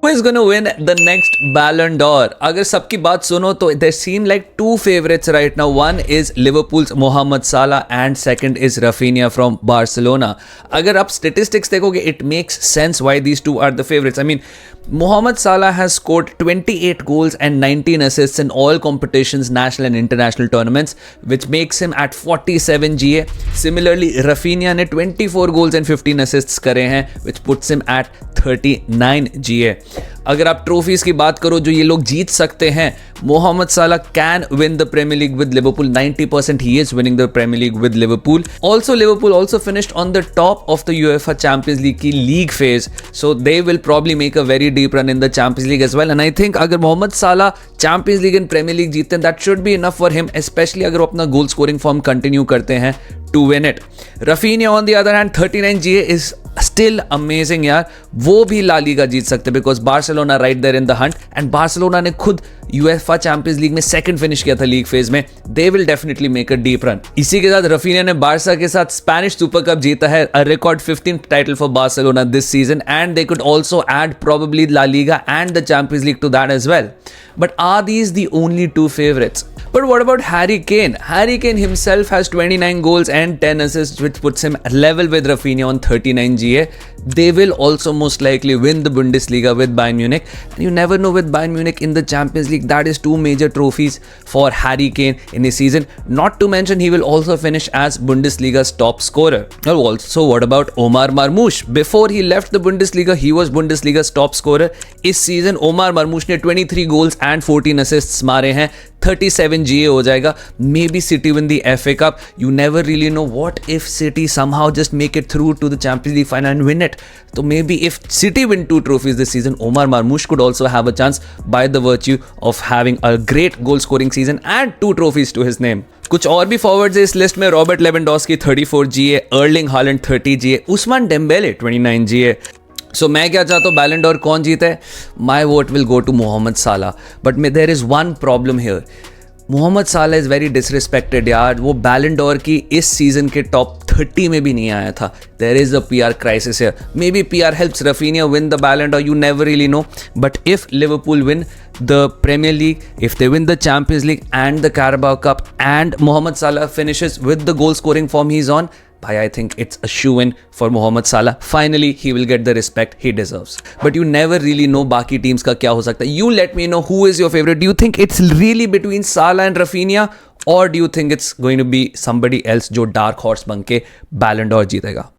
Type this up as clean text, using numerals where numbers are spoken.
is going to win the next Ballon d'Or? अगर सबकी बात सुनो तो there seem like two favorites right now. One is Liverpool's Mohamed Salah and second is Rafinha from Barcelona. अगर आप statistics देखोगे, it makes sense why these two are the favorites. I mean, Mohamed Salah has scored 28 goals and 19 assists in all competitions, national and international tournaments, which makes him at 47 GA. Similarly, Rafinha ने 24 goals and 15 assists करे हैं, which puts him at 39 GA. अगर आप trophies की बात करो जो ये लोग जीत सकते हैं, Mohamed Salah can win the Premier League with Liverpool. 90% he is winning the Premier League with Liverpool. Also, Liverpool also finished on the top of the UEFA Champions League की league phase, so they will probably make a very deep run in the Champions League as well. And I think अगर मोहम्मद साला Champions League and Premier League जीतते हैं, that should be enough for him, especially अगर वो अपना goal scoring form continue करते हैं to win it. Rafinha on the other hand, 39 GA is still amazing यार. वो भी ला लीगा जीत सकते because Barcelona right there in the hunt, and Barcelona ने खुद UEFA Champions League में second finish किया था लीग फेज में. They will definitely make a deep run. इसी के साथ Rafinha ने बारसा के साथ स्पेनिश सुपर कप जीता है, a record 15th title for Barcelona this season, and they could also add probably La Liga and the Champions League to that as well. But are these the only two favorites? But what about Harry Kane? Harry Kane himself has 29 goals and 10 assists, which puts him level with Rafinha on 39 GA. They will also most likely win the Bundesliga with Bayern Munich. And you never know with Bayern Munich in the Champions League. That is two major trophies for Harry Kane in his season. Not to mention he will also finish as Bundesliga's top scorer. Well, also what about Omar Marmoush? Before he left the Bundesliga, he was Bundesliga's top scorer. इस season Omar Marmoush ने 23 goals and 14 assists मारे हैं. 37 GA हो जाएगा. Maybe City win the FA Cup. You never really know. What if City somehow just make it through to the Champions League final and win it? So maybe if City win 2 trophies this season, Omar Marmoush could also have a chance by the virtue of having a great goal scoring season and 2 trophies to his name. कुछ और भी forwards है इस list में. Robert Lewandowski 34 GA, Erling Haaland 30 GA, Ousmane Dembele 29 GA. So मैं क्या चाहता हूँ, बैलन डोर कौन जीते? My vote will go to Mohamed Salah. But there is one problem here. Mohamed Salah is very disrespected यार. वो बैलन डोर की इस सीजन के टॉप 30 में भी नहीं आया था. There is a PR crisis here. Maybe PR helps Raphinha win the Ballon d'Or, you never really know. But if Liverpool win the Premier League, if they win the Champions League and the Carabao Cup, and Mohamed Salah finishes with the goal scoring form he's on, I think it's a shoo-in for Mohamed Salah. Finally, he will get the respect he deserves. But you never really know बाकी teams का क्या हो सकता है. You let me know who is your favorite. Do you think it's really between Salah and Rafinha, or do you think it's going to be somebody else जो dark horse बन के Ballon d'Or जीतेगा?